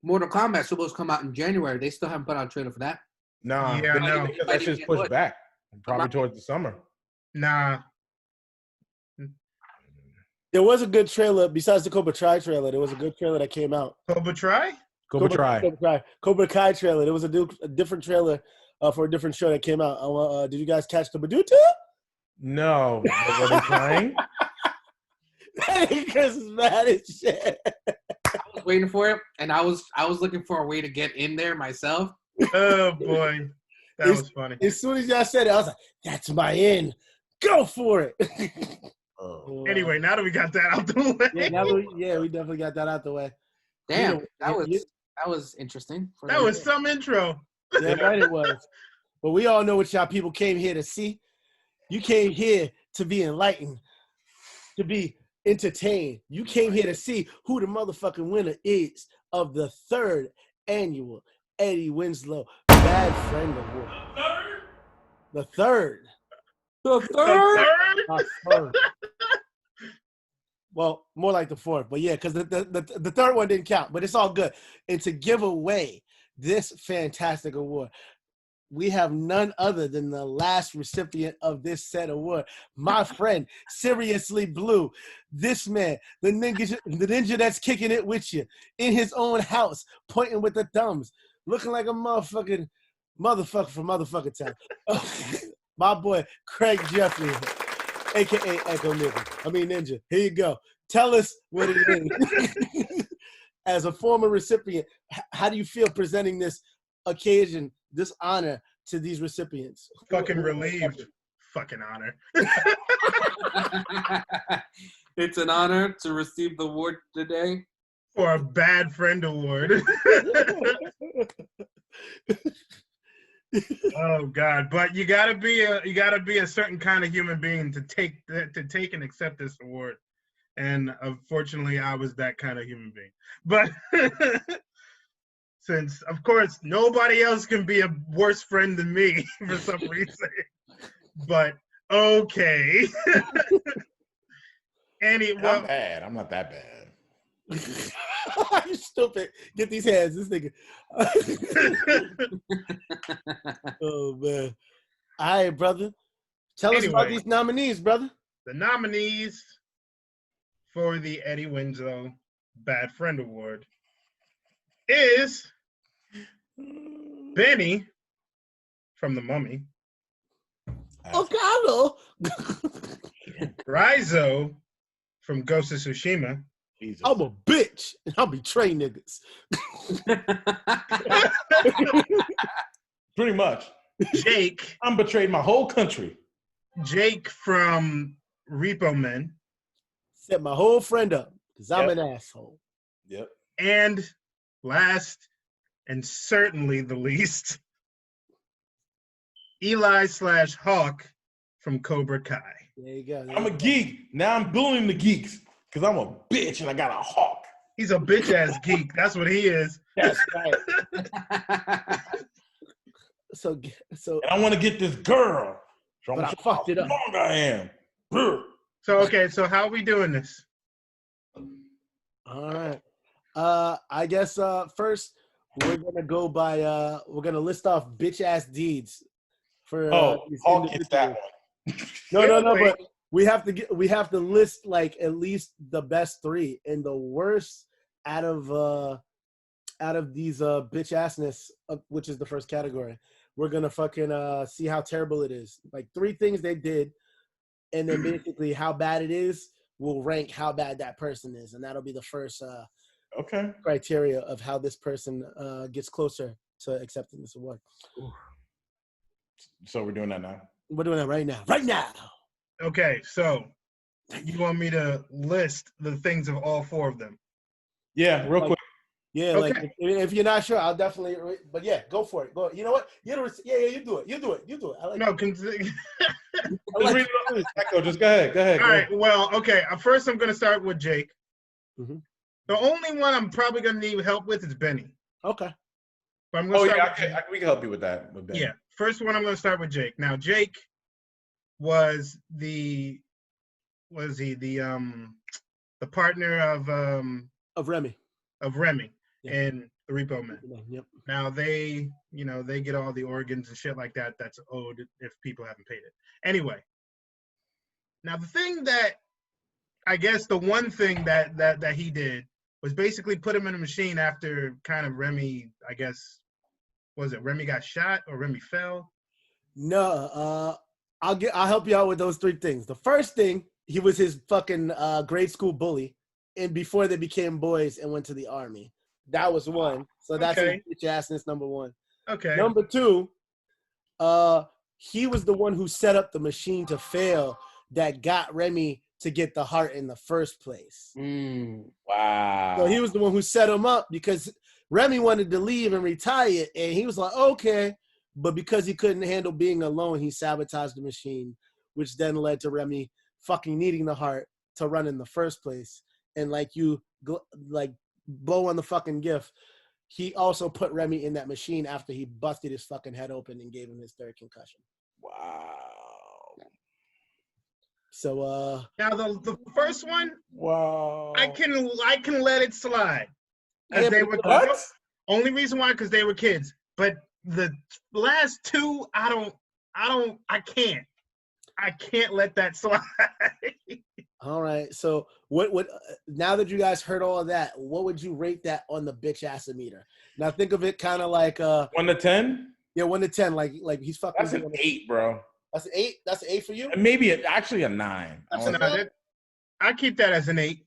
Mortal Kombat supposed to come out in January. They still haven't put out a trailer for that. Nah, Yeah, I know. because that shit's pushed back. Probably towards the summer. Nah. There was a good trailer besides the Cobra Kai trailer. There was a good trailer that came out. Cobra Try? Cobra Kai trailer. There was a different trailer for a different show that came out. Did you guys catch the Baduta? No. Were they trying? Chris is mad as shit. I was waiting for it, and I was looking for a way to get in there myself. Oh boy, that was funny. As soon as y'all said it, I was like, "That's my in. Go for it." Anyway, now that we got that out the way, we definitely got that out the way. Damn, that was interesting. That was some intro. Yeah, right, it was. But we all know what y'all people came here to see. You came here to be enlightened, to be entertained. You came here to see who the motherfucking winner is of the 3rd annual Eddie Winslow Bad Friend Award. The third. Well, more like the 4th, but yeah, because the 3rd one didn't count, but it's all good. And to give away this fantastic award, we have none other than the last recipient of this said award, my friend, Seriously Blue. This man, the ninja that's kicking it with you in his own house, pointing with the thumbs, looking like a motherfucker from motherfucking town. My boy, Craig Jeffrey, a.k.a. Echo Ninja. Here you go. Tell us what it is. As a former recipient, how do you feel presenting this occasion, this honor to these recipients? Fucking relieved. Fucking honor. It's an honor to receive the award today. For a Bad Friend Award. Oh God! But you gotta be a certain kind of human being to take and accept this award, and unfortunately, I was that kind of human being. But since, of course, nobody else can be a worse friend than me for some reason. But okay. I'm bad. I'm not that bad. You stupid. Get these hands. This nigga. Oh, man. All right, brother. Tell us about these nominees, brother. The nominees for the Eddie Winslow Bad Friend Award is Benny from The Mummy. Oh, Rizzo from Ghost of Tsushima. Jesus. I'm a bitch, and I'll betray niggas. Pretty much. Jake. I'm betrayed my whole country. Jake from Repo Men. Set my whole friend up, because I'm an asshole. Yep. And last, and certainly the least, Eli/Hawk from Cobra Kai. There you go. I'm a geek. Now I'm bullying the geeks because I'm a bitch and I got a hawk. He's a bitch-ass geek. That's what he is. That's right. So and I want to get this girl. So but I fucked it up. How strong I am. So how are we doing this? All right. I guess first we're gonna go by we're gonna list off bitch ass deeds for Hawk gets that one. No, but we have to list like at least the best 3 and the worst out of these bitch assness, which is the first category. We're gonna fucking see how terrible it is. Like 3 things they did, and then basically how bad it is will rank how bad that person is, and that'll be the first criteria of how this person gets closer to accepting this award. So we're doing that now. We're doing that right now. Right now. Okay, so you want me to list the things of all 4 of them? Yeah, real quick. Yeah, okay. like if you're not sure, I'll definitely. But yeah, go for it. Go. You know what? You do it. You do it. I like No, Echo, just go ahead. All right. Well, okay. First, I'm going to start with Jake. Mm-hmm. The only one I'm probably going to need help with is Benny. Okay. But I'm going to start with we can help you with that. With Benny. Yeah. First one, I'm going to start with Jake. Now, Jake was the partner of Remy. Of Remy. Yeah. And The Repo Men. Yep. Now they get all the organs and shit like that that's owed if people haven't paid it. Anyway, now the thing that I guess the one thing that he did was basically put him in a machine after kind of Remy, I guess, was it Remy got shot or Remy fell? No, I'll help you out with those three things. The first thing, he was his fucking grade school bully, and before they became boys and went to the army. That was one. So that's his Okay. bitch assness, number one. Okay. Number two, he was the one who set up the machine to fail that got Remy to get the heart in the first place. Wow. So he was the one who set him up because Remy wanted to leave and retire, and he was like, okay. But because he couldn't handle being alone, he sabotaged the machine, which then led to Remy fucking needing the heart to run in the first place. And like blow on the fucking gift, he also put Remy in that machine after he busted his fucking head open and gave him his third concussion. Wow. So Now the first one, Wow. I can let it slide. Yeah, They but were what? only reason why because they were kids. But the last two, I can't let that slide. all right. So what now that you guys heard all of that, what would you rate that on the bitch ass-o-meter? Now think of it kind of like 1 to 10? yeah, 1 to 10, like he's fucking. That's an 8, bro. That's an 8. That's an 8 for you. Maybe actually a 9. That's No, I keep that as an 8.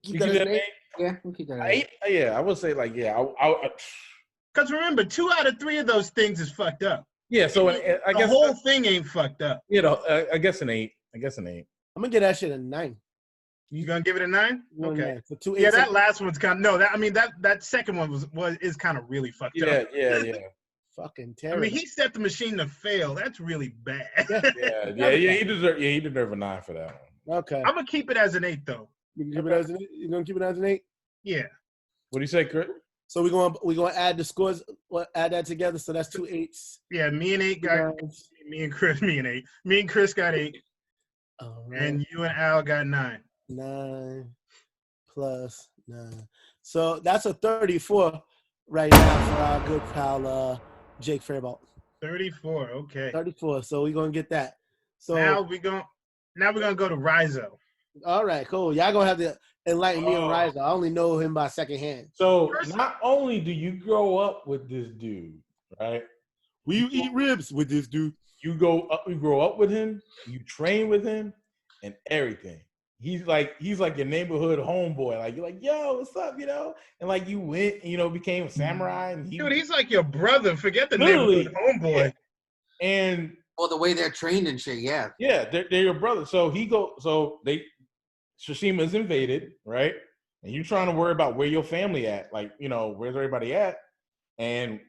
Keep You that keep as that an 8. Yeah, we'll keep that. At 8? Yeah, I would say like Because remember, 2 out of 3 of those things is fucked up. yeah. So I The guess whole thing ain't fucked up. I guess an 8. I'm gonna get that shit a 9. You gonna give it a 9? Okay. So 2 Yeah, 8s. that last one's kind of that second one is kind of really fucked up. Yeah. Fucking I terrible. mean, he set the machine to fail. That's really bad. Yeah. He deserved a 9 for that one. Okay. I'm gonna keep it as an 8 though. You're gonna keep it as an 8. Yeah. What do you say, Chris? So we're gonna add the scores. Add that together. So that's 2 8s. Yeah, me and 8 got me and Chris got 8, All right. and you and Al got 9. 9 plus 9. So that's a 34 right now for our good pal Jake Fairbolt. 34. Okay. 34. So we're gonna get that. So Now we're gonna go to Rizzo. all right, cool. Y'all gonna have to enlighten me on Rise. I only know him by second hand. So not only do you grow up with this dude, right? You eat ribs with this dude. You grow up with him, you train with him, and everything. He's like your neighborhood homeboy. Like you're like, yo, what's up, And like you went, became a samurai. And Dude, he's like your brother. Forget the Literally, neighborhood homeboy. Yeah. And well, the way they're trained and shit, yeah. Yeah, they're your brother. So Tsushima's invaded, right? And you're trying to worry about where your family at. Like, where's everybody at? And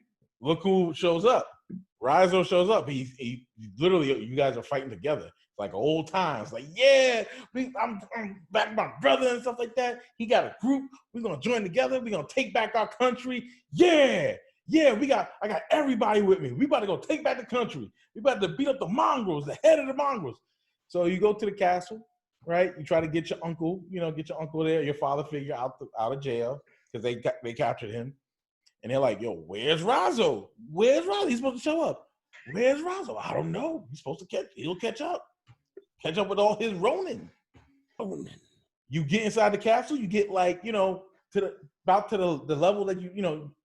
look who shows up. Rizzo shows up. He literally, you guys are fighting together. It's like old times. Like, yeah, I'm back with my brother and stuff like that. He got a group. We're going to join together. We're going to take back our country. Yeah, I got everybody with me. We about to go take back the country. We about to beat up the mongrels, the head of the mongrels. So you go to the castle, right? You try to get your uncle, there, your father figure out of jail because they captured him. And they're like, yo, where's Rizzo? He's supposed to show up. Where's Rizzo? I don't know. He'll catch up. Catch up with all his Ronin. You get inside the castle, you get about to the level that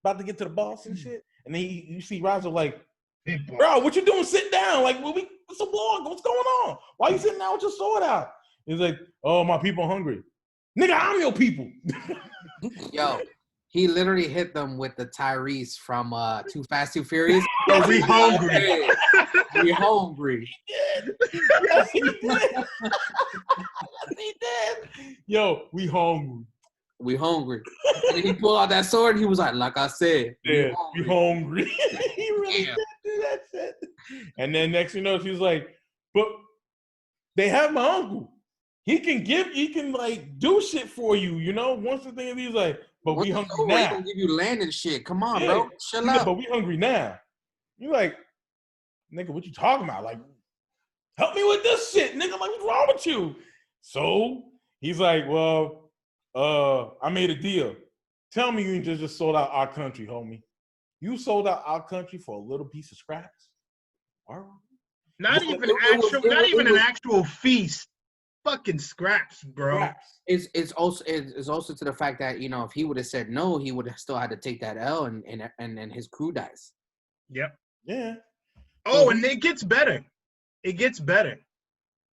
about to get to the boss and shit. And then you see Rizzo like, bro, what you doing? Sit down. Like, what's the war? What's going on? Why you sitting down with your sword out? He's like, oh, my people are hungry. Nigga, I'm your people. Yo, he literally hit them with the Tyrese from Too Fast, Too Furious. Yo, we hungry. We hungry. Yes, he did. Yes, he did. Yo, we hungry. We hungry. And then he pulled out that sword and he was like I said, yeah, we hungry. He really Damn. did do that shit. And then next thing you know, she's like, but they have my uncle. He can like do shit for you, Once the thing is, he's like, but we hungry now. He gonna give you land and shit. Come on, Yeah. bro. Chill out. But we hungry now. You like, nigga, what you talking about? Like, help me with this shit, nigga. Like, what's wrong with you? So he's like, well, I made a deal. Tell me you just sold out our country, homie. You sold out our country for a little piece of scraps? Not Well, even it was- actual, it not was- even it an was- actual feast. Fucking scraps, bro. Scraps. It's also to the fact that if he would have said no, he would have still had to take that L, and then his crew dies. Yep. Yeah. Oh, and it gets better. It gets better.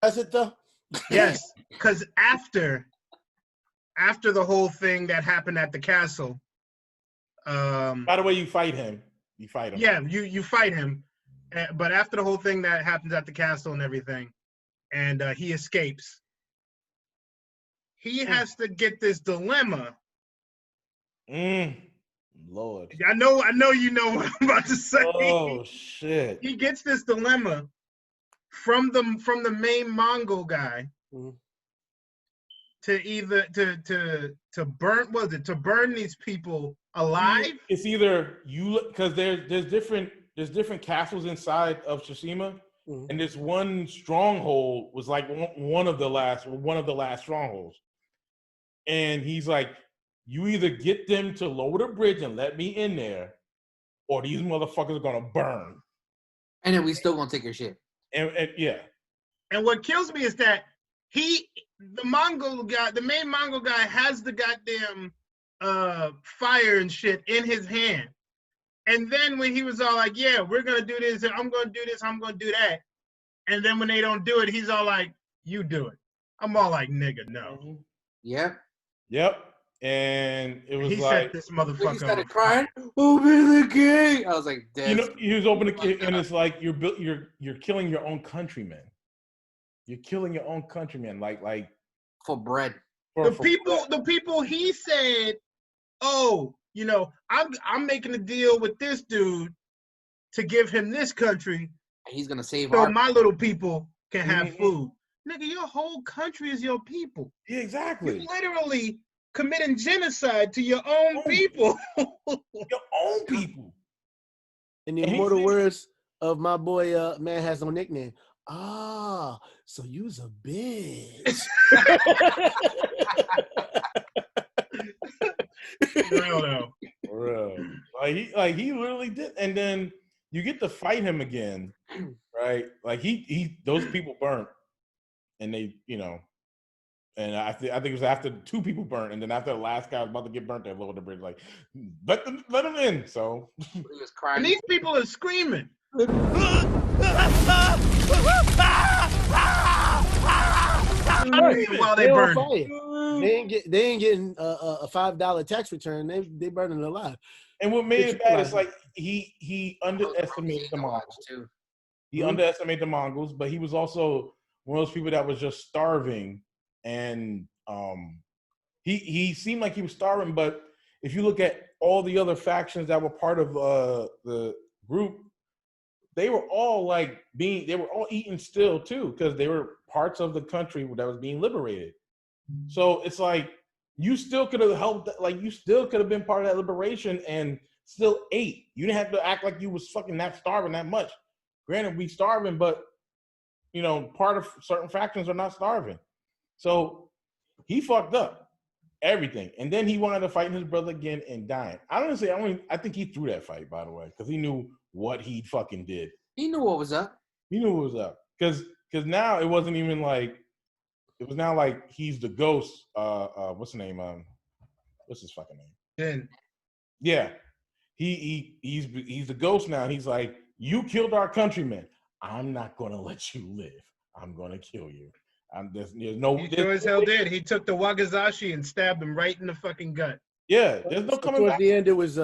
That's it though. Yes, because after the whole thing that happened at the castle, By the way, you fight him. You fight him. yeah, you fight him, but after the whole thing that happens at the castle and everything, and he escapes, he has to get this dilemma. Lord. I know you know what I'm about to say. Oh shit. He gets this dilemma from the main Mongol guy to either to burn these people alive. It's either because there's different castles inside of Tsushima, and this one stronghold was like one of the last strongholds. And he's like, you either get them to lower the bridge and let me in there, or these motherfuckers are gonna burn. And then we still gonna take your shit. And yeah. And what kills me is that the main Mongol guy, has the goddamn fire and shit in his hand. And then when he was all like, yeah, we're gonna do this, and I'm gonna do this, I'm gonna do that. And then when they don't do it, he's all like, you do it. I'm all like, nigga, no. Yep. And it was he like set this motherfucker. He started crying. Open the gate. I was like, he was opening the gate, and it's like you're killing your own countrymen. You're killing your own countrymen, like for bread. The people he said, oh, I'm making a deal with this dude to give him this country. He's gonna save my little people can have food. Nigga, your whole country is your people. Yeah, exactly. You're literally committing genocide to your own people. Your own people. In the immortal words of my boy, man has no nickname. Ah, so you's a bitch. Real though. Real. Like he literally did, and then you get to fight him again, right? Like he those people burnt, and they and I think it was after 2 people burnt, and then after the last guy was about to get burnt, they lowered the bridge. Like let them in. So he was crying. And these people are screaming. While they burn. They ain't getting a $5 tax return. They burning alive. And what made it bad is like he underestimated the Mongols too. He underestimated the Mongols, but he was also one of those people that was just starving, and he seemed like he was starving. But if you look at all the other factions that were part of the group, they were all eating still too, because they were parts of the country that was being liberated. So it's like you still could have helped, like you still could have been part of that liberation and still ate. You didn't have to act like you was fucking not starving that much. Granted, we starving, but part of certain factions are not starving. So he fucked up everything, and then he wanted to fight his brother again and dying. I think he threw that fight, by the way, because he knew what he fucking did. He knew what was up. He knew what was up, because now it wasn't even like, it was now like he's the ghost. What's his name? What's his fucking name? Jin. Yeah, he's the ghost now. He's like, you killed our countrymen. I'm not gonna let you live. I'm gonna kill you. There's no. He sure as hell did. He took the Wagazashi and stabbed him right in the fucking gut. Yeah, there's no coming back. At the end, it was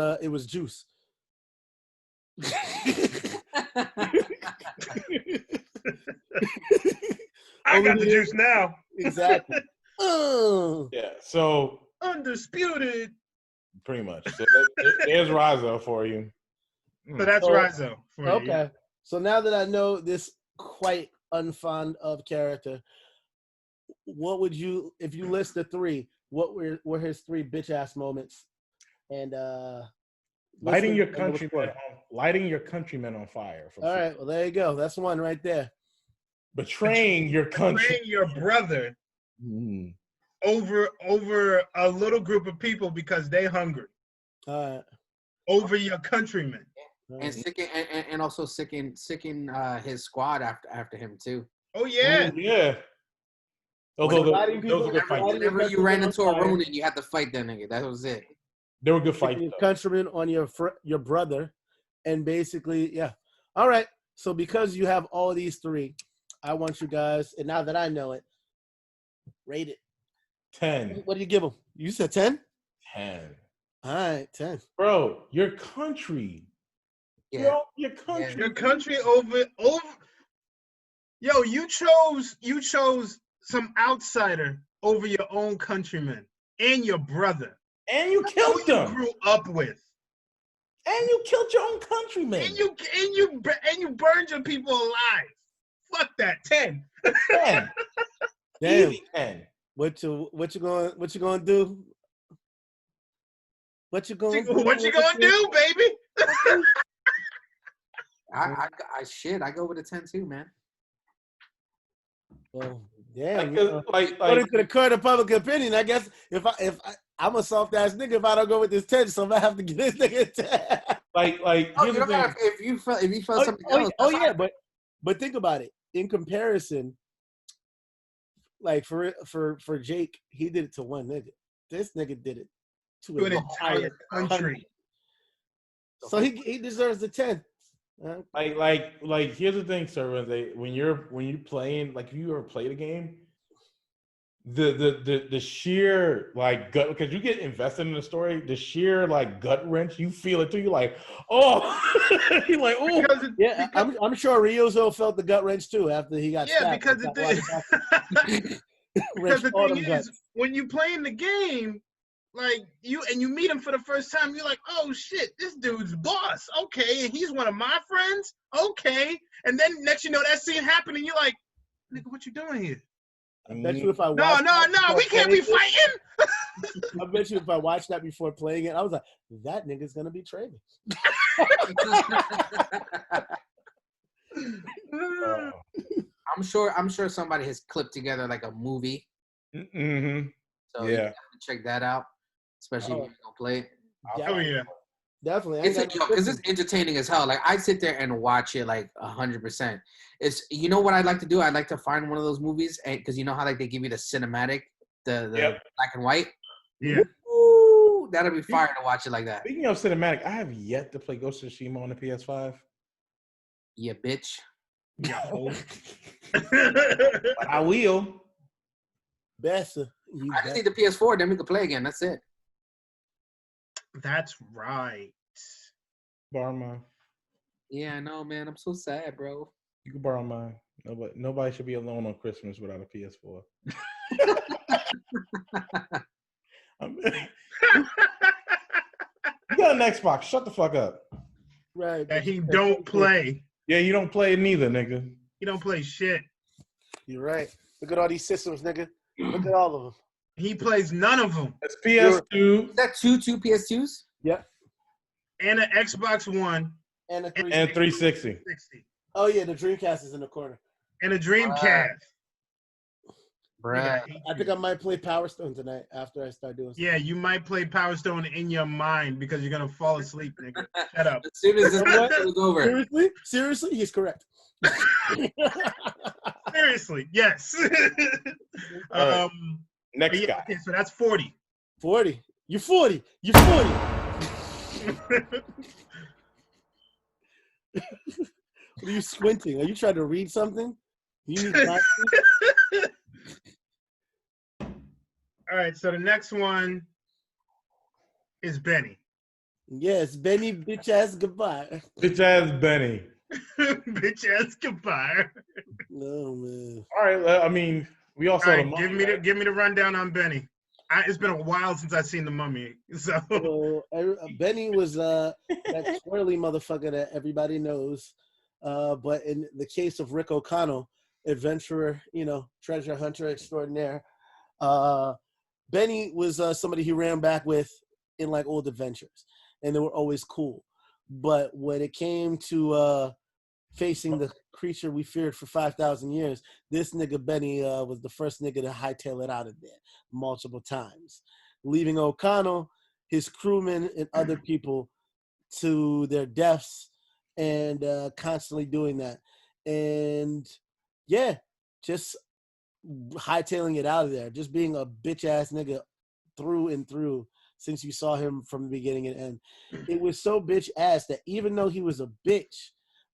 juice. I got the juice now. Exactly. Yeah, so undisputed. Pretty much. So there's Rizzo for you. So that's Rizzo for you. Okay. So now that I know this quite unfond of character, what would you, if you list the 3, what were his 3 bitch ass moments? And lighting your countrymen on fire. All right, well there you go. That's one right there. Betraying your country. Betraying your brother. over a little group of people because they hungry. Over your countrymen. And and also sicken his squad after him too. Oh yeah. Yeah. Although those were good fights. Whenever you ran into a Ronin, you had to fight that nigga. That was it. They were good fights. Your countryman on your brother, and basically, yeah. All right. So because you have all these three, I want you guys, and now that I know it, rate it. 10. What do you give them? You said 10? 10. All right, 10. Bro, your country. Yeah. Bro, your country. Your country over. Yo, you chose some outsider over your own countrymen and your brother. And you killed who them. You grew up with. And you killed your own countrymen. And you burned your people alive. Fuck that. 10. 10. Damn. Easy 10. What you gonna do? What you gonna do, baby? I go with a 10 too, man. Well, damn. Like, according to the current public opinion, I guess if I'm a soft ass nigga if I don't go with this 10, so I'm gonna have to give this nigga a 10. If you felt something else. Yeah, but think about it. In comparison, like for Jake, he did it to one nigga. This nigga did it to an entire country. So he deserves the 10. Like here's the thing, sir. When you're playing, like if you ever played a game, the sheer like gut, because you get invested in the story, the sheer like gut wrench, you feel it too. You're like, oh, you're like, oh, yeah. I'm sure Ryozo felt the gut wrench too after he got stabbed. Because the thing is, when you playing the game, like you meet him for the first time, you're like, oh shit, this dude's boss. Okay, and he's one of my friends. Okay, and then next you know that scene happened, and you're like, nigga, what you doing here? I bet you if I no, we can't be fighting. I bet you if I watched that before playing it, I was like, that nigga's gonna betray me. I'm sure somebody has clipped together like a movie. Mm-hmm. So yeah, check that out, especially if you don't play it. Oh yeah, definitely. Because it's entertaining as hell. Like I sit there and watch it like 100%. It's what I'd like to do. I'd like to find one of those movies, and because you know how like they give you the cinematic, the black and white. Yeah. Ooh, that'll be fire to watch it like that. Speaking of cinematic, I have yet to play Ghost of Tsushima on the PS5. Yeah, bitch. No. But I will. Best. I just need the PS4, then we can play again. That's it. That's right. Borrow mine. Yeah, I know, man. I'm so sad, bro. You can borrow mine. Nobody should be alone on Christmas without a PS4. You got an Xbox. Shut the fuck up. Right. That he don't play. Yeah, you don't play it neither, nigga. He don't play shit. You're right. Look at all these systems, nigga. Look at all of them. He plays none of them. It's PS2. Is that two PS2s? Yep. And an Xbox One. And a 360. Oh, yeah, the Dreamcast is in the corner. And a Dreamcast. Bruh. I think I might play Power Stone tonight after I start doing something. Yeah, you might play Power Stone in your mind because you're going to fall asleep, nigga. Shut up. As soon as this episode is over. Seriously? He's correct. Seriously, yes. Right. Next guy. Okay, so that's 40. 40. You're 40. You're 40. What are you squinting? Are you trying to read something? You need glasses? All right, so the next one is Benny. Yes, Benny, bitch ass goodbye. Bitch ass Benny. Bitch ass goodbye. No, man. All right, I mean, we all saw the Mummy. Give me the rundown on Benny. It's been a while since I've seen the Mummy. So Benny was that twirly motherfucker that everybody knows. But in the case of Rick O'Connell, adventurer, treasure hunter extraordinaire, Benny was somebody he ran back with in like old adventures, and they were always cool. But when it came to facing the creature we feared for 5,000 years, this nigga Benny was the first nigga to hightail it out of there multiple times, leaving O'Connell, his crewmen, and other people to their deaths, and constantly doing that. And yeah, just hightailing it out of there, just being a bitch ass nigga through and through since you saw him from the beginning and end. It was so bitch ass that even though he was a bitch,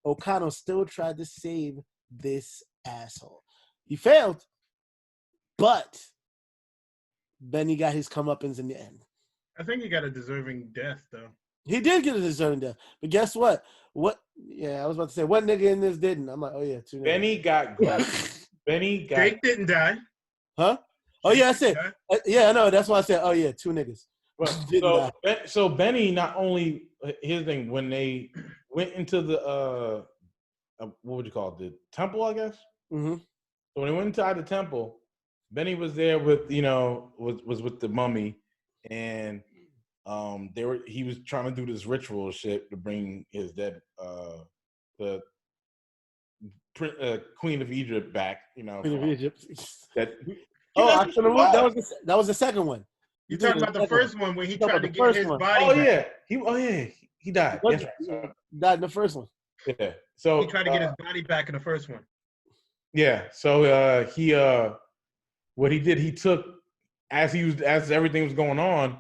O'Connell still tried to save this asshole. He failed, but Benny got his comeuppance in the end. I think he got a deserving death, though. He did get a deserving death, but guess what? Yeah, I was about to say, what nigga in this didn't? I'm like, oh yeah, two niggas. Benny got Benny got. Jake didn't die. Huh? Oh yeah, I said. Yeah, I know. That's why I said, oh yeah, two niggas. So Benny not only his thing when they went into the what would you call it, the temple, I guess. Mm-hmm. So when they went inside the temple, Benny was there with was with the mummy, and he was trying to do this ritual shit to bring his dead the Queen of Egypt back. Queen of Egypt. That was the second one. You talking about the first one when he tried to get his body back. He died. Yes, died in the first one. Yeah. So he tried to get his body back in the first one. Yeah. So he what he did, he took as everything was going on,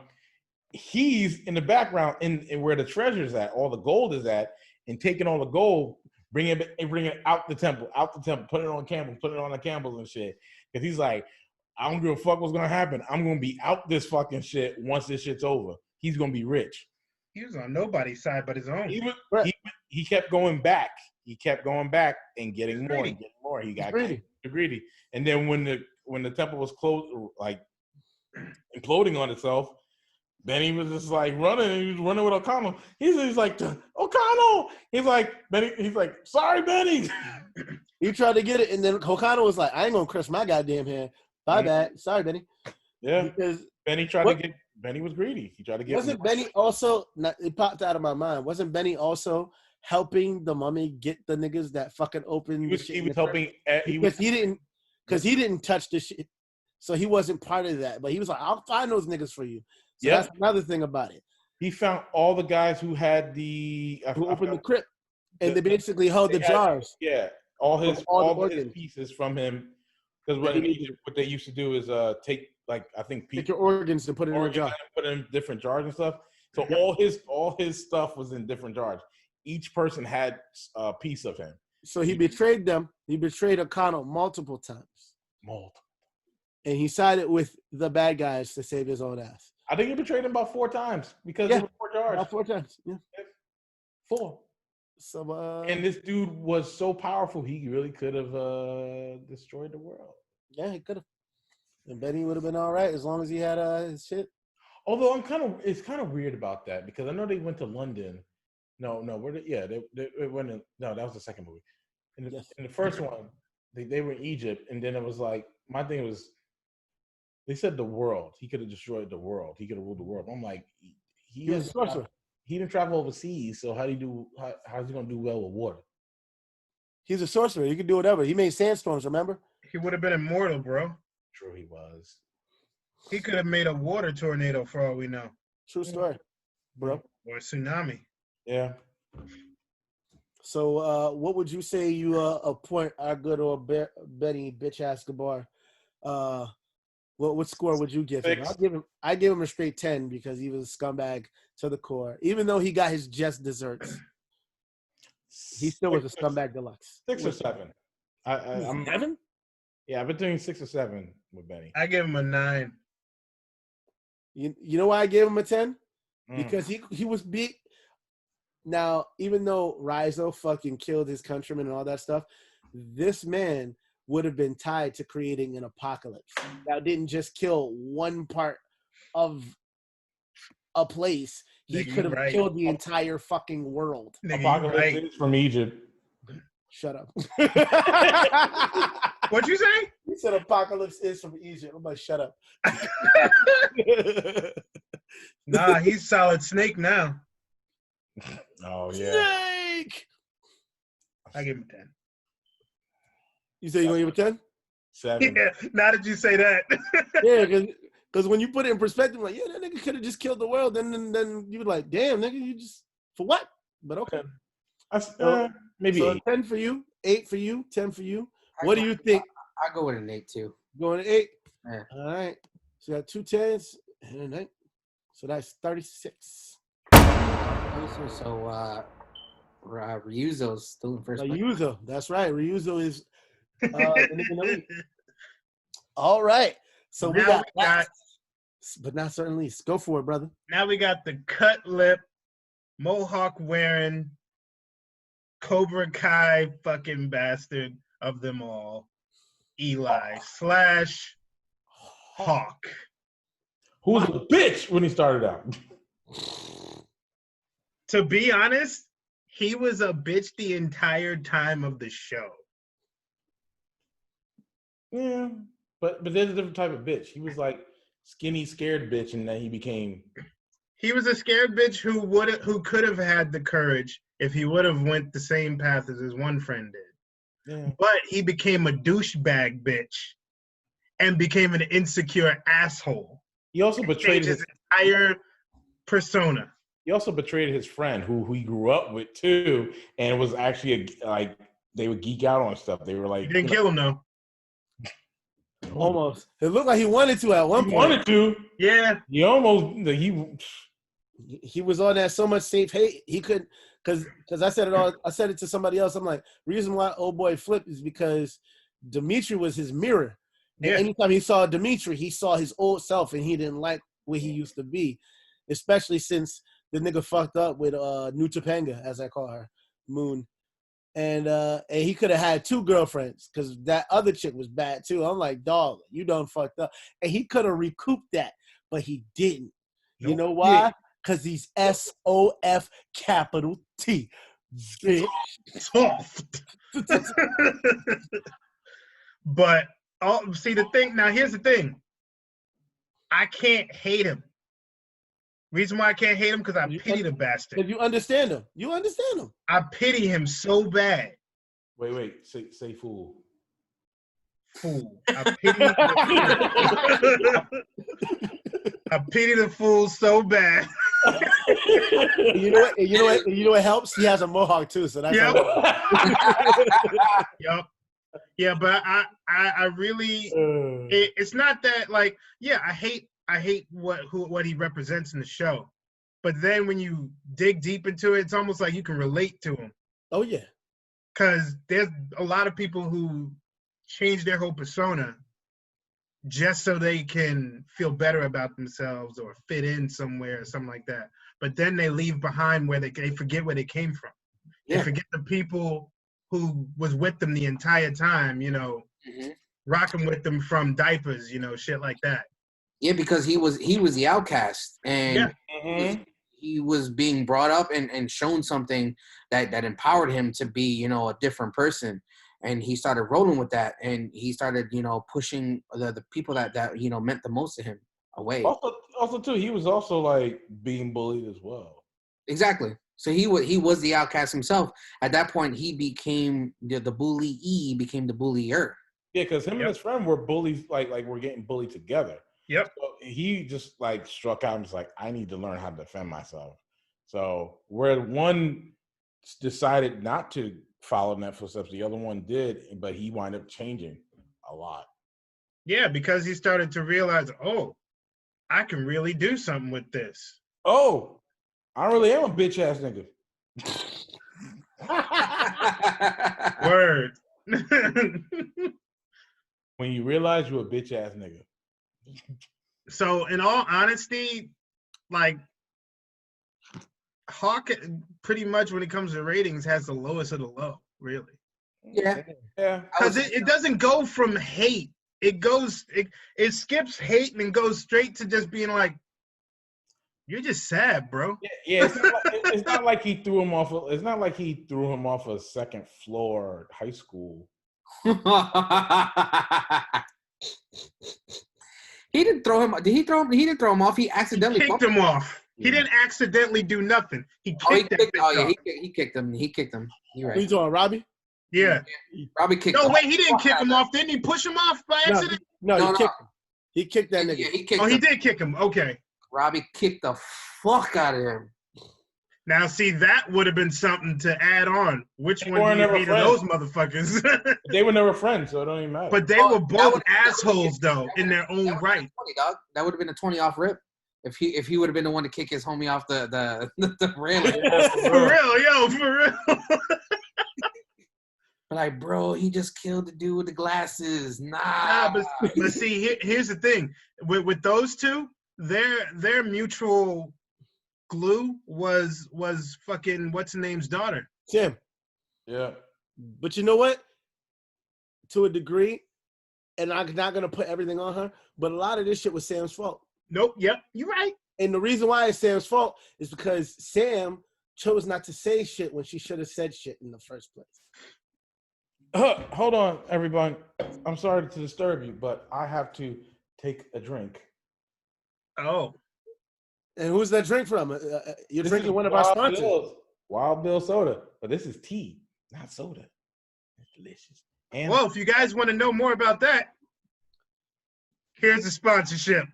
he's in the background in where the treasure's at, all the gold is at, and taking all the gold, bringing it out the temple, put it on the camels and shit. Because he's like, I don't give a fuck what's gonna happen. I'm gonna be out this fucking shit once this shit's over. He's gonna be rich. He was on nobody's side but his own. He kept going back. He kept going back and getting more and getting more. He got greedy. And then when the temple was closed, like imploding on itself, Benny was just like running, and he was running with O'Connell. He's like, O'Connell! He's like, sorry, Benny. He tried to get it, and then O'Connell was like, I ain't gonna crush my goddamn hand. Bye, bad. Sorry, Benny. Yeah. Because Benny was greedy. He tried to get. Wasn't Benny also? It popped out of my mind. Wasn't Benny also helping the mummy get the niggas that fucking opened? He was helping. Because he didn't touch the shit, so he wasn't part of that. But he was like, I'll find those niggas for you. So that's another thing about it. He found all the guys who had who opened the crypt, and they basically held the jars. Yeah, all his pieces from him. Because what they used to do is take, like, I think take your organs and put it in a jar, put it in different jars and stuff. So all his stuff was in different jars. Each person had a piece of him. So he betrayed them. He betrayed O'Connell multiple times. And he sided with the bad guys to save his own ass. I think he betrayed him about 4 times because there were 4 jars. About 4 times. Yeah. 4. So and this dude was so powerful, he really could have destroyed the world. Yeah, he could have. And Benny would have been all right as long as he had his shit. Although it's kind of weird about that because I know they went to London. They went in. No, that was the second movie. In the first one, they were in Egypt, and then it was like my thing was. They said the world. He could have destroyed the world. He could have ruled the world. I'm like, he didn't travel overseas, so how's he gonna do well with water? He's a sorcerer. He could do whatever. He made sandstorms. Remember? He would have been immortal, bro. True, he was. He could have made a water tornado for all we know. True story, bro. Or a tsunami. Yeah. So, what would you say you appoint our good old Benny bitch ass Gabar? What score would you give him? I give him a straight 10 because he was a scumbag to the core. Even though he got his just desserts, he still was a scumbag deluxe. 6 or 7. I'm 7? Yeah, I've been doing 6 or 7 with Benny. I give him a 9. You know why I gave him a 10? Because he was beat. Now, even though Rizzo fucking killed his countrymen and all that stuff, this man would have been tied to creating an apocalypse that didn't just kill one part of a place. He could have killed the entire fucking world. Apocalypse is from Egypt. Shut up. What'd you say? He said apocalypse is from Egypt. I'm like, shut up. Nah, he's solid Snake now. Oh, yeah. Snake! I give him 10. You say you're going to give it 10? 7. Yeah, now that you say that. Yeah, because when you put it in perspective, like, yeah, that nigga could have just killed the world. Then you were like, damn, nigga, you just, for what? But okay. Maybe so 8. 10 for you, 8 for you, 10 for you. What do you think? I go with an 8 too. Going to 8? Yeah. All right. So you got 2 10s and an 8. So that's 36. So Ryuzo's still in first place. Ryuzo, that's right. Ryuzo is the nigga in the lead. All right. So we got last, but not certain least. Go for it, brother. Now we got the cut lip, mohawk wearing, Cobra Kai fucking bastard of them all, Eli / Hawk. Who was a bitch when he started out? To be honest, he was a bitch the entire time of the show. Yeah, but there's a different type of bitch. He was like skinny, scared bitch, and then he became. He was a scared bitch who could have had the courage if he would have went the same path as his one friend did. Yeah. But he became a douchebag bitch and became an insecure asshole. He also betrayed his entire persona. He also betrayed his friend who he grew up with too, and it was actually like they would geek out on stuff. They were like, he didn't kill him though. Almost. It looked like he wanted to at one point. He wanted to. Yeah. He almost he was on that so much safe hate he could because I said it to somebody else. I'm like, reason why old boy flipped is because Dimitri was his mirror. And anytime he saw Dimitri, he saw his old self and he didn't like what he used to be. Especially since the nigga fucked up with New Topanga, as I call her, Moon. And he could have had 2 girlfriends because that other chick was bad too. I'm like, dog, you done fucked up. And he could have recouped that, but he didn't. Nope. You know why? Because he's SOF capital T. Soft. But see the thing now. Here's the thing. I can't hate him. Reason why I can't hate him because I pity the bastard. Because you understand him. You understand him. I pity him so bad. Wait. Say fool. Fool. I pity the fool. I pity the fool so bad. You know what helps? He has a mohawk too, so that's Yep. Yeah, but I really it's not that like I hate what he represents in the show. But then when you dig deep into it, it's almost like you can relate to him. Oh yeah. Cause there's a lot of people who change their whole persona just so they can feel better about themselves or fit in somewhere or something like that. But then they leave behind where they forget where they came from. Yeah. They forget the people who was with them the entire time, rocking with them from diapers, shit like that. Yeah, because he was the outcast, and he was being brought up and shown something that empowered him to be, a different person. And he started rolling with that, and he started, pushing the people that meant the most to him away. Also, too, he was also like being bullied as well. Exactly. So he was the outcast himself. At that point, he became the bully. Became the bullier. Yeah, because him and his friend were bullies. Like we're getting bullied together. Yep. So he just like struck out and was like, I need to learn how to defend myself. So where one decided not to follow in that footsteps, the other one did, but he wound up changing a lot. Yeah, because he started to realize, I can really do something with this. Oh, I really am a bitch ass nigga. Word. When you realize you're a bitch ass nigga. So, in all honesty, like, Hawk pretty much when it comes to ratings has the lowest of the low, really. Yeah. Because it doesn't go from hate. It skips hate and goes straight to just being like, you're just sad, bro. Yeah. It's not like he threw him off. It's not like he threw him off a second floor high school. He didn't throw him. Did he throw him? He didn't throw him off. He accidentally kicked him off. He didn't accidentally do nothing. He kicked him. He kicked him. He kicked him. You're right. Who you talking, Robbie? Yeah. Robbie kicked. No, wait, he didn't kick him off. Didn't he push him off by accident? No, he kicked him. He kicked that nigga. Yeah, he kicked. Oh, he did kick him. Okay. Robbie kicked the fuck out of him. Now, see, that would have been something to add on. Which They one were do you never hate of friends. those motherfuckers? They were never friends, so it don't even matter. But they were both assholes, though, in their own right. 20, dog. That would have been a 20 off rip if he would have been the one to kick his homie off the railing. For real, yo, for real. Like, bro, he just killed the dude with the glasses. Nah. But see, here's the thing. With those two, their mutual glue was fucking what's the name's daughter. Tim. Yeah. But you know what? To a degree, and I'm not gonna put everything on her, but a lot of this shit was Sam's fault. Nope. Yep. You're right. And the reason why it's Sam's fault is because Sam chose not to say shit when she should have said shit in the first place. Hold on, everyone. I'm sorry to disturb you, but I have to take a drink. Oh. And who's that drink from? You're drinking one of our sponsors. Wild Bill soda. But this is tea, not soda. It's delicious. And Well, if you guys want to know more about that, here's the sponsorship.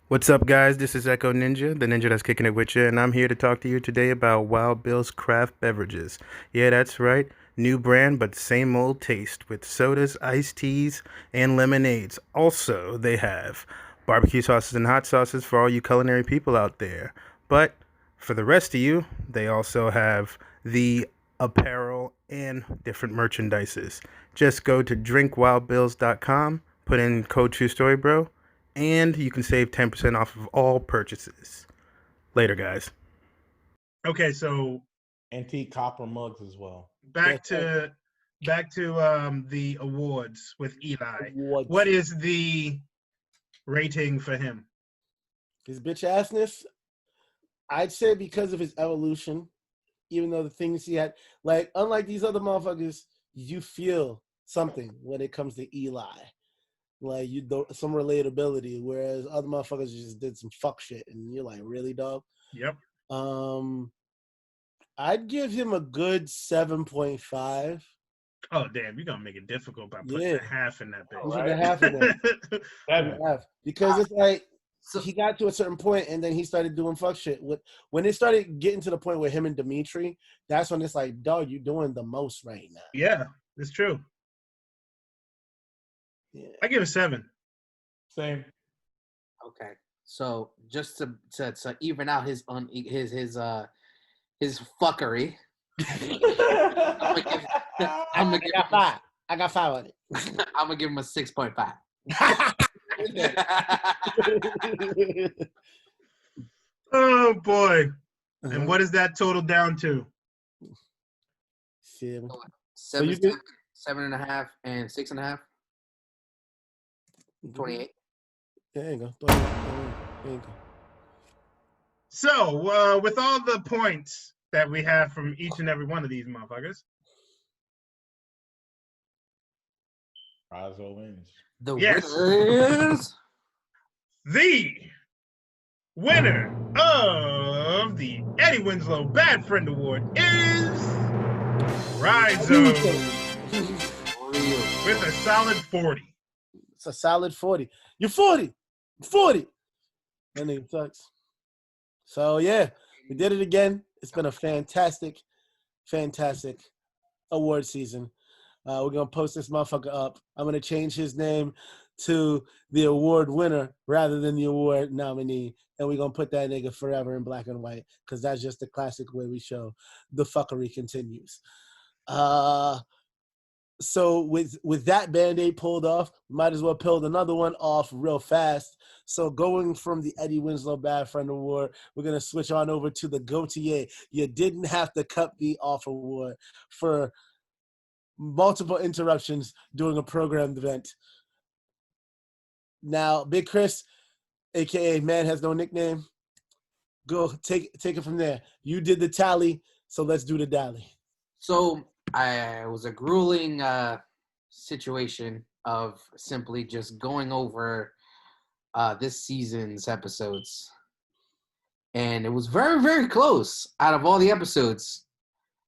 What's up, guys? This is Echo Ninja, the ninja that's kicking it with you, and I'm here to talk to you today about Wild Bill's Craft Beverages. Yeah, that's right. New brand, but same old taste with sodas, iced teas, and lemonades. Also, they have barbecue sauces and hot sauces for all you culinary people out there. But for the rest of you, they also have the apparel and different merchandises. Just go to drinkwildbills.com, put in code TrueStoryBro, and you can save 10% off of all purchases. Later, guys. Okay, so antique copper mugs as well. back to the awards with Eli. What is the rating for him? His bitch assness, I'd say because of his evolution, even though the things he had, like, unlike these other motherfuckers, you feel something when it comes to Eli. Like, some relatability, whereas other motherfuckers just did some fuck shit, and you're like, really, dog? Yep. I'd give him a good 7.5. Oh, damn, you're going to make it difficult by putting a half in that bitch. Right. A half in that. Because it's like, he got to a certain point, and then he started doing fuck shit. When it started getting to the point with him and Dimitri, that's when it's like, dog, you're doing the most right now. Yeah, it's true. Yeah. I give it 7. Same. Okay, so just to even out his fuckery, I'm gonna give I got 5. I got 5 on it. I'm gonna give him a 6.5. Oh boy! And what is that total down to? 7. 7.5 and 6.5. 28. There you go. There you go. So, with all the points that we have from each and every one of these motherfuckers, Razo wins. The winner of the Eddie Winslow Bad Friend Award is Rizo with a solid 40. It's a solid 40. You're 40. 40. That nigga sucks. So, yeah, we did it again. It's been a fantastic award season. We're going to post this motherfucker up. I'm going to change his name to the award winner rather than the award nominee. And we're going to put that nigga forever in black and white because that's just the classic way we show the fuckery continues. So with that Band-Aid pulled off, we might as well peel another one off real fast. So going from the Eddie Winslow Bad Friend Award, we're going to switch on over to the Gautier. You didn't have to cut me off award for multiple interruptions during a programmed event. Now, Big Chris, a.k.a. Man Has No Nickname, go take it from there. You did the tally, so let's do the dally. So it was a grueling situation of simply just going over this season's episodes. And it was very, very close out of all the episodes.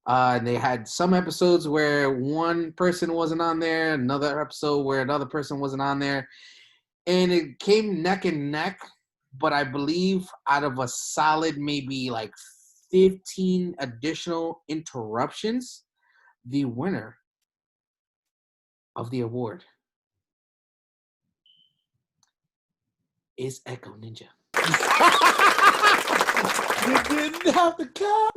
They had some episodes where one person wasn't on there, another episode where another person wasn't on there, and it came neck and neck. But I believe out of a solid maybe like 15 additional interruptions, the winner of the award is Echo Ninja. You didn't have to clap.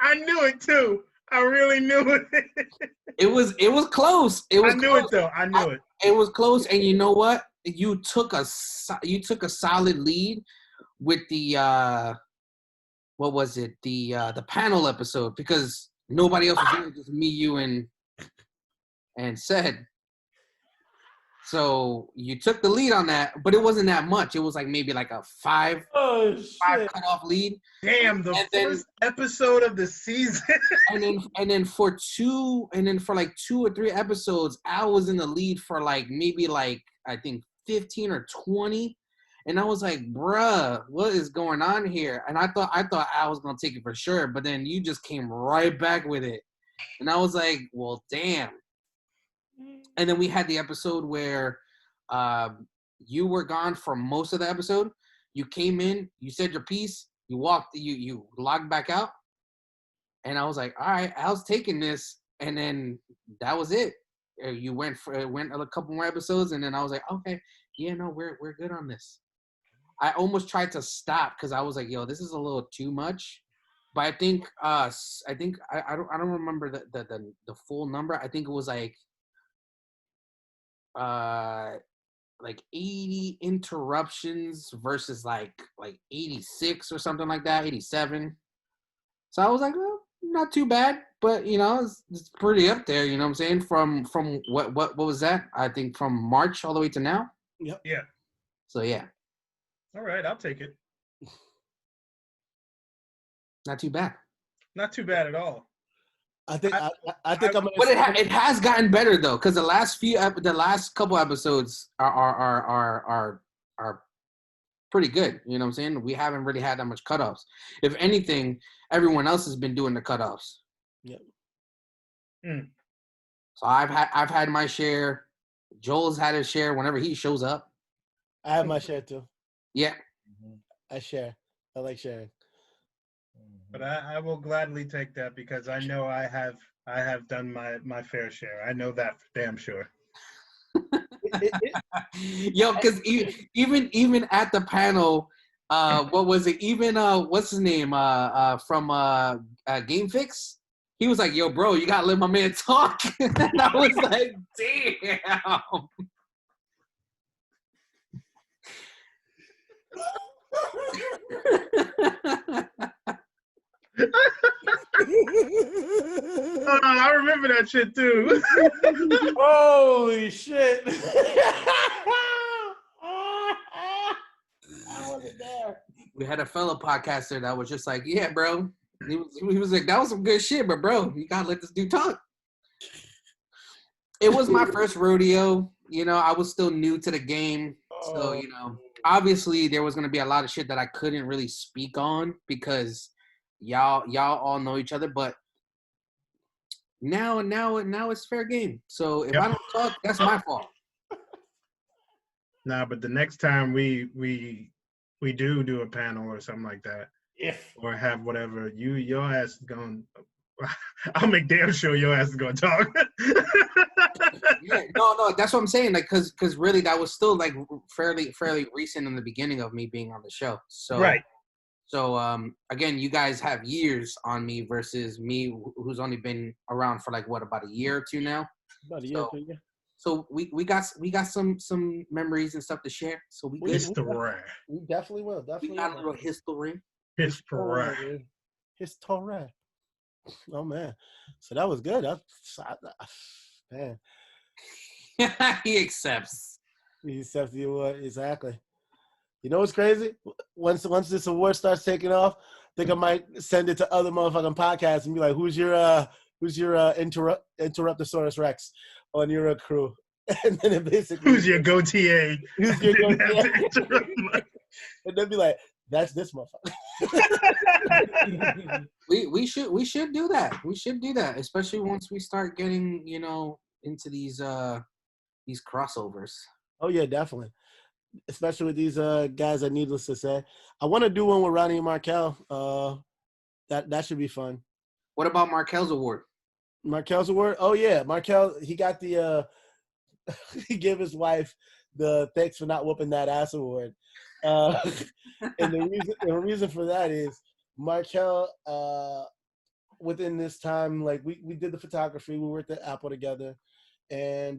I knew it too. I really knew it. It was close. It was I knew close. it though. I knew it. It was close, and you know what? You took a solid lead with the what was it? The panel episode, because nobody else was doing it, just me, you, and said. So you took the lead on that, but it wasn't that much. It was like maybe like a five cutoff lead. Damn, the first episode of the season. and then for like 2 or 3 episodes, Al was in the lead for like maybe like I think 15 or 20. And I was like, bruh, what is going on here? And I thought Al was gonna take it for sure, but then you just came right back with it. And I was like, well, damn. And then we had the episode where you were gone for most of the episode. You came in, you said your piece, you walked, you logged back out. And I was like, all right, Al's taking this. And then that was it. You went a couple more episodes, and then I was like, okay, yeah, no, we're good on this. I almost tried to stop because I was like, yo, this is a little too much. But I think I don't remember the full number. I think it was like 80 interruptions versus like 86 or something like that, 87. So I was like, well, not too bad, but it's pretty up there, you know what I'm saying? From what was that? I think from March all the way to now. Yep. Yeah. So yeah. All right, I'll take it. Not too bad. Not too bad at all. I think I'm. But it has gotten better though, because the last couple episodes are pretty good. You know what I'm saying? We haven't really had that much cutoffs. If anything, everyone else has been doing the cutoffs. Yep. So I've had my share. Joel's had his share whenever he shows up. I have my share too. Yeah. I share. I like sharing. But I will gladly take that because I know I have done my fair share. I know that for damn sure. Yo, because even at the panel, what was it? Even what's his name? From Game Fix, he was like, "Yo, bro, you gotta let my man talk." And I was like, "Damn." Oh, I remember that shit too. Holy shit. I wasn't there. We had a fellow podcaster that was just like, yeah, bro. He was like, that was some good shit, but bro, you gotta let this dude talk. It was my first rodeo. I was still new to the game. So, obviously there was gonna be a lot of shit that I couldn't really speak on because y'all all know each other, but now it's fair game. So if I don't talk, that's my fault. Nah, but the next time we do a panel or something like that, or have whatever, your ass is going. I'll make damn sure your ass is gonna talk. Yeah, no, that's what I'm saying. Like, cause really, that was still like fairly recent in the beginning of me being on the show. So right. So again, you guys have years on me versus me, who's only been around for like about a year or two now. About a year or 2 years. So we got some memories and stuff to share. So we History. We definitely will. We got a little history. History. History. Oh man, so that was good. Man. He accepts. He accepts the award, exactly. You know what's crazy? Once this award starts taking off, I think I might send it to other motherfucking podcasts and be like, "Who's your Interruptosaurus Rex on your crew?" And then it basically, who's your goatee? Who's your goatee? And they'll be like, "That's this motherfucker." We should do that. We should do that, especially once we start getting, into these crossovers. Oh yeah, definitely. Especially with these guys that needless to say. I want to do one with Ronnie and Markel. That should be fun. What about Markel's award? Markel's award? Oh yeah, Markel. He got the he gave his wife the thanks for not whooping that ass award. And the reason for that is Markel. Within this time, like we did the photography, we worked at Apple together, and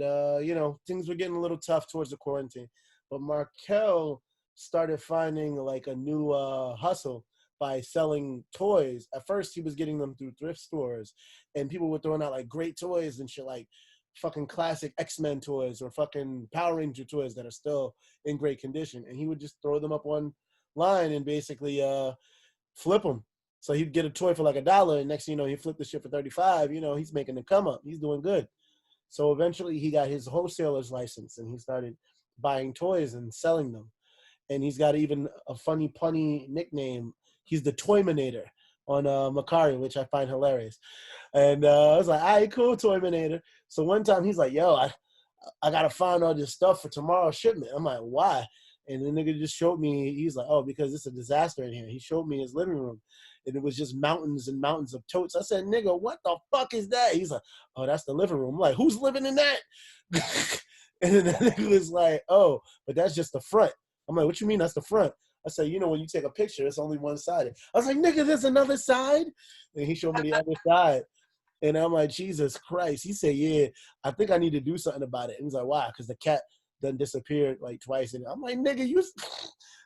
things were getting a little tough towards the quarantine. But Markel started finding like a new hustle by selling toys. At first, he was getting them through thrift stores, and people were throwing out like great toys and shit, like fucking classic X-Men toys or fucking Power Ranger toys that are still in great condition. And he would just throw them up online and basically flip them. So he'd get a toy for like $1, and next thing you know, he flipped the shit for $35. He's making the come up. He's doing good. So eventually, he got his wholesaler's license, and he started buying toys and selling them. And he's got even a funny punny nickname. He's the Toyminator on Macari, which I find hilarious. And I was like, all right, cool, Toyminator. So one time he's like, yo, I got to find all this stuff for tomorrow's shipment. I'm like, why? And the nigga just showed me, he's like, oh, because it's a disaster in here. He showed me his living room, and it was just mountains and mountains of totes. I said, nigga, what the fuck is that? He's like, oh, that's the living room. I'm like, who's living in that? And then the nigga was like, oh, but that's just the front. I'm like, what you mean that's the front? I said, when you take a picture, it's only one-sided. I was like, nigga, there's another side? And he showed me the other side. And I'm like, Jesus Christ. He said, yeah, I think I need to do something about it. And he's like, why? Because the cat done disappeared like twice. And I'm like, nigga,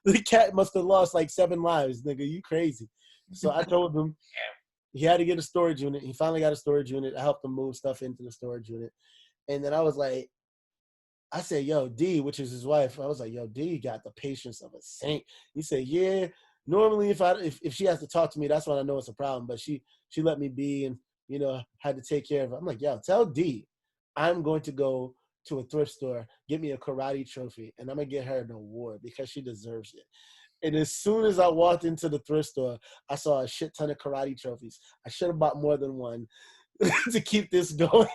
the cat must have lost like 7 lives, nigga. You crazy. So I told him he had to get a storage unit. He finally got a storage unit. I helped him move stuff into the storage unit. And then I was like, I said, yo, D, which is his wife. I was like, yo, D got the patience of a saint. He said, yeah, normally if she has to talk to me, that's when I know it's a problem. But she let me be and, had to take care of her. I'm like, yo, tell D I'm going to go to a thrift store, get me a karate trophy, and I'm going to get her an award because she deserves it. And as soon as I walked into the thrift store, I saw a shit ton of karate trophies. I should have bought more than one to keep this going.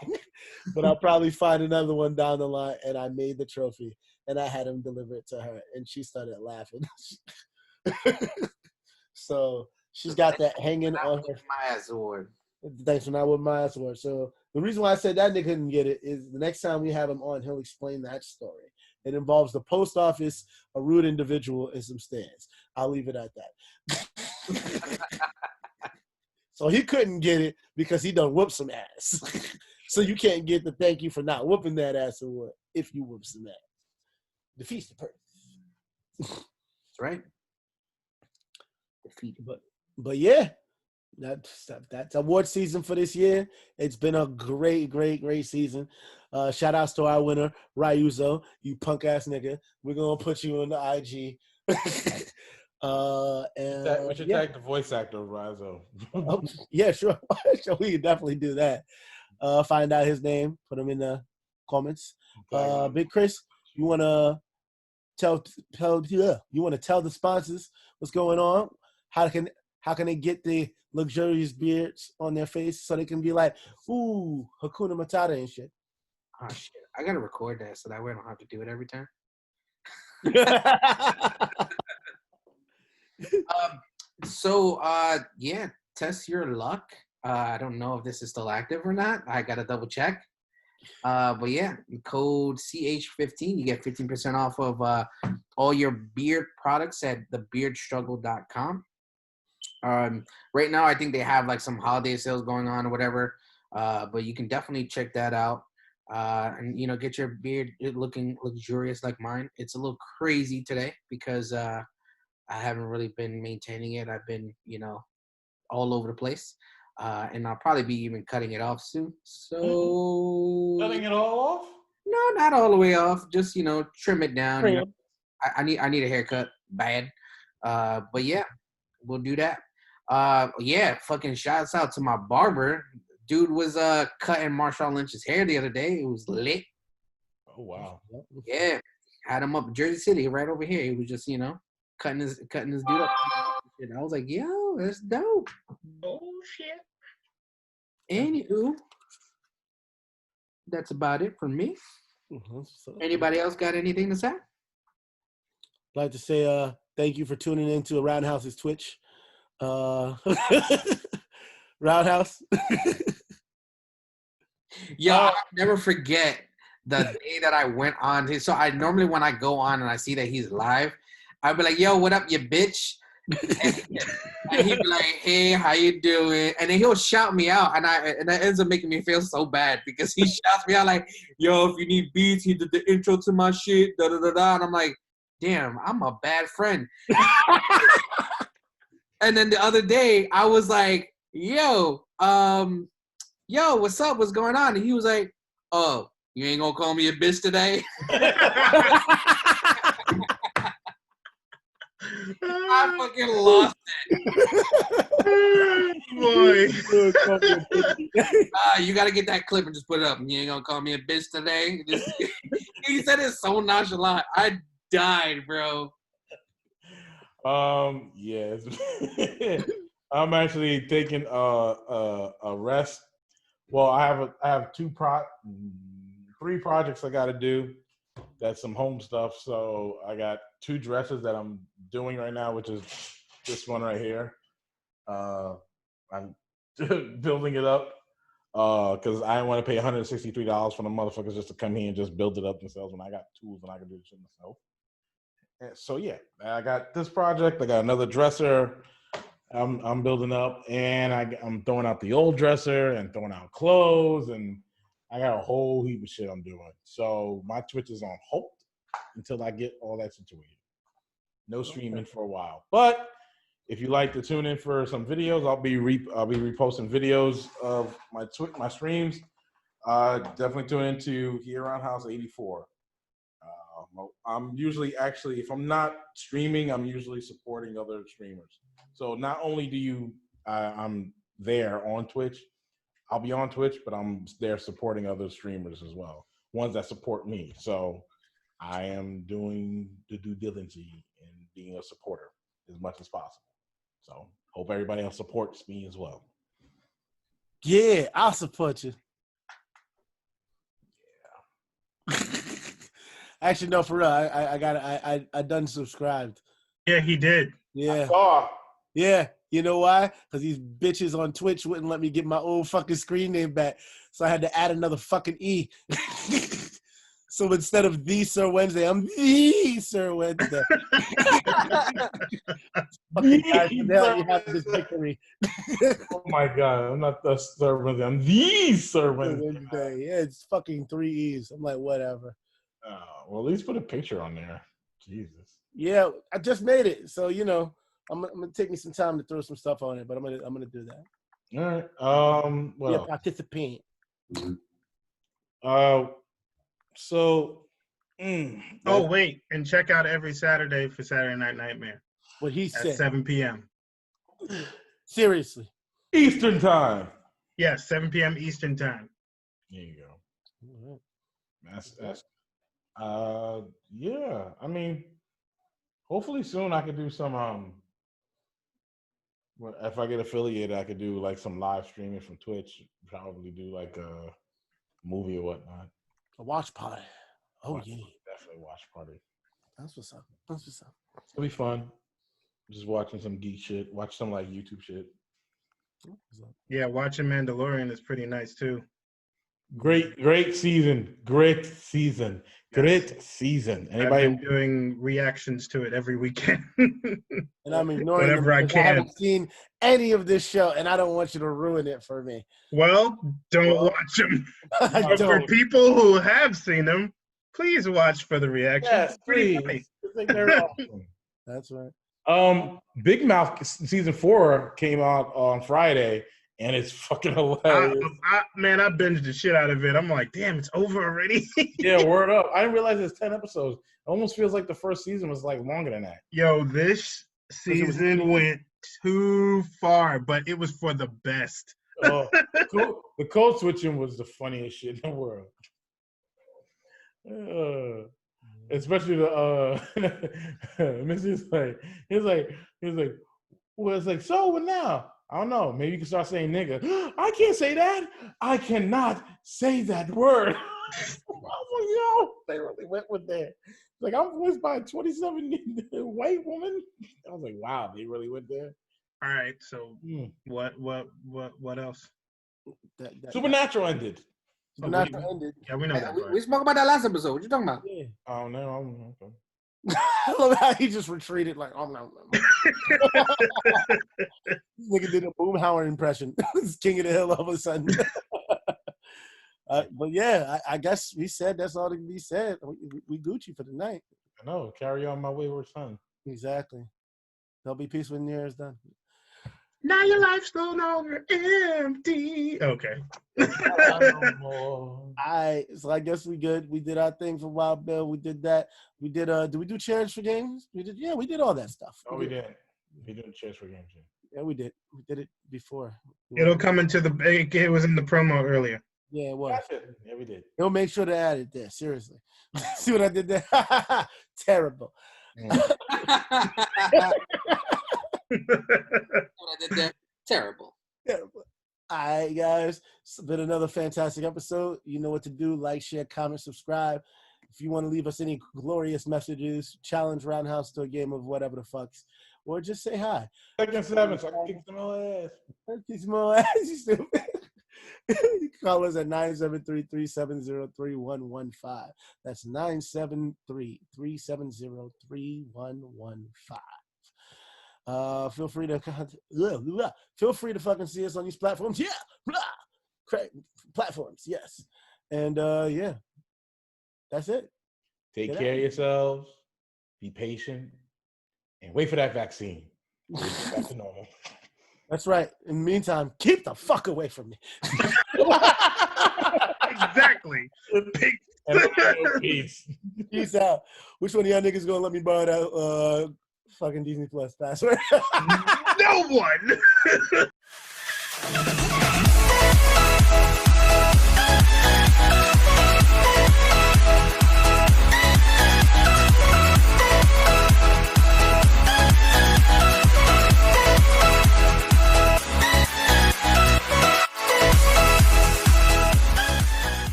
But I'll probably find another one down the line. And I made the trophy, and I had him deliver it to her, and she started laughing. So she's got that hanging on her. My ass award. Thanks for not with my ass award. So the reason why I said that nigga couldn't get it is the next time we have him on, he'll explain that story. It involves the post office, a rude individual, and some stairs. I'll leave it at that. So he couldn't get it because he done whooped some ass. So you can't get the thank you for not whooping that ass award if you whoop some ass. Defeats the purpose. That's right. Defeat. But yeah, that's award season for this year. It's been a great season. Shout outs to our winner, Ryuzo, you punk ass nigga. We're gonna put you on the IG. We should tag the voice actor of Ryuzo. Yeah, sure. We can definitely do that. Find out his name, put him in the comments. Big Chris, you wanna tell the sponsors what's going on? How can they get the luxurious beards on their face so they can be like, ooh, Hakuna Matata and shit? Oh shit! I gotta record that so that way I don't have to do it every time. Yeah, test your luck. I don't know if this is still active or not. I gotta double check. But yeah, code CH15, you get 15% off of all your beard products at thebeardstruggle.com. Right now, I think they have like some holiday sales going on or whatever. But you can definitely check that out. And get your beard looking luxurious like mine. It's a little crazy today because I haven't really been maintaining it. I've been all over the place, and I'll probably be even cutting it off soon. So cutting it all off? No, not all the way off. Just trim it down. I need a haircut bad. But yeah, we'll do that. Yeah, fucking shouts out to my barber. Dude was cutting Marshawn Lynch's hair the other day. It was lit. Oh wow. Yeah, had him up in Jersey City, right over here. He was just cutting his dude up. And I was like, yo, that's dope. Oh shit. Anywho, that's about it for me. Anybody else got anything to say? I'd like to say thank you for tuning in to Roundhouse's Twitch. Roundhouse. Yo, I'll never forget the day that I went on. So I normally, when I go on and I see that he's live, I'd be like, yo, what up, you bitch? And he'd be like, hey, how you doing? And then he'll shout me out, and that ends up making me feel so bad because he shouts me out like, yo, if you need beats, he did the intro to my shit, da-da-da-da. And I'm like, damn, I'm a bad friend. And then the other day, I was like, yo, what's up? What's going on? And he was like, oh, you ain't gonna call me a bitch today? I fucking lost it. Boy. You gotta get that clip and just put it up. You ain't gonna call me a bitch today? He said it so nonchalant. I died, bro. Yeah. I'm actually taking a rest. Well, I have three projects I got to do. That's some home stuff. So I got 2 dresses that I'm doing right now, which is this one right here. I'm building it up because I didn't want to pay $163 for the motherfuckers just to come here and just build it up themselves when I got tools and I can do the shit myself. And so yeah, I got this project. I got another dresser I'm building up, and I'm throwing out the old dresser and throwing out clothes, and I got a whole heap of shit I'm doing. So my Twitch is on hold until I get all that situated. No streaming for a while. But if you like to tune in for some videos, I'll be reposting videos of my streams. Definitely tune into here around House 84. I'm usually actually, if I'm not streaming, I'm usually supporting other streamers. So not only do I'm there on Twitch, I'll be on Twitch, but I'm there supporting other streamers as well, ones that support me. So I am doing the due diligence and being a supporter as much as possible. So hope everybody else supports me as well. Yeah, I'll support you. Yeah. Actually, no, for real. I done subscribed. Yeah, he did. Yeah. I saw. Yeah. You know why? Because these bitches on Twitch wouldn't let me get my old fucking screen name back. So I had to add another fucking E. So instead of the Sir Wednesday, I'm the Sir Wednesday. Fucking guys, now you have this victory. Oh my God, I'm not the Sir Wednesday. I'm the Sir Wednesday. Yeah, it's fucking 3 E's. I'm like, whatever. Well, at least put a picture on there. Jesus. Yeah, I just made it. So, I'm gonna take me some time to throw some stuff on it, but I'm gonna do that. All right. Well, participant. Wait, and check out every Saturday for Saturday Night Nightmare. What he said. At 7 p.m. Seriously. Eastern time. Yes, 7 p.m. Eastern time. There you go. That's yeah. I mean, hopefully soon I could do some if I get affiliated, I could do like some live streaming from Twitch. Probably do like a movie or whatnot. A watch party. Oh yeah, definitely watch party. That's what's up. It'll be fun. Just watching some geek shit. Watch some like YouTube shit. Yeah, watching Mandalorian is pretty nice too. Great season. Anybody? I've been doing reactions to it every weekend. And I'm ignoring whenever I can. I haven't seen any of this show, and I don't want you to ruin it for me. Well, don't watch them. But for people who have seen them, please watch for the reaction. Yes, please. Awesome. That's right. Big Mouth season 4 came out on Friday, and it's fucking hilarious. I binged the shit out of it. I'm like, damn, it's over already. Yeah, word up. I didn't realize it's 10 episodes. It almost feels like the first season was like longer than that. Yo, this season went too far, but it was for the best. The code switching was the funniest shit in the world. Especially the Missy's like, he's like, was like, so what now? I don't know. Maybe you can start saying nigga. I can't say that. I cannot say that word. I was like, yo, they really went with that. Like, I'm voiced by a 27 white woman. I was like, wow, they really went there. All right, so what else? Supernatural ended. Supernatural ended. Yeah, we know that. We spoke about that last episode. What you talking about? Yeah. Oh no. Okay. I love how he just retreated like, oh no. This nigga did a Boomhauer impression. It's King of the Hill all of a sudden. But yeah, I guess we said that's all that can be said. We Gucci for the night. I know. Carry on my wayward son. Exactly. There'll be peace when the year is done. Now your life's no longer empty. Okay. So I guess we good. We did our thing for Wild Bill. We did that. We did we do chairs for games? We did all that stuff. Oh, we did. We did chairs for games. Yeah, we did. We did it before. It'll come into it was in the promo earlier. Yeah, it was. That's it. Yeah, we did. He'll make sure to add it there. Seriously. See what I did there? Terrible. What I did there? Terrible. Terrible. All right, guys. It's been another fantastic episode. You know what to do. Like, share, comment, subscribe. If you want to leave us any glorious messages, challenge Roundhouse to a game of whatever the fucks, or just say hi. Second 7, so I can kick some more ass. Kick some more ass, you stupid. You can call us at 973-370-3115. That's 973-370-3115. Feel free to fucking see us on these platforms. Yeah, platforms. Yes, and yeah, that's it. Take care of yourselves. Be patient, and wait for that vaccine. Get back to normal. That's right. In the meantime, keep the fuck away from me. Exactly. Peace. Peace out. Which one of y'all niggas gonna let me borrow that fucking Disney Plus password? No one.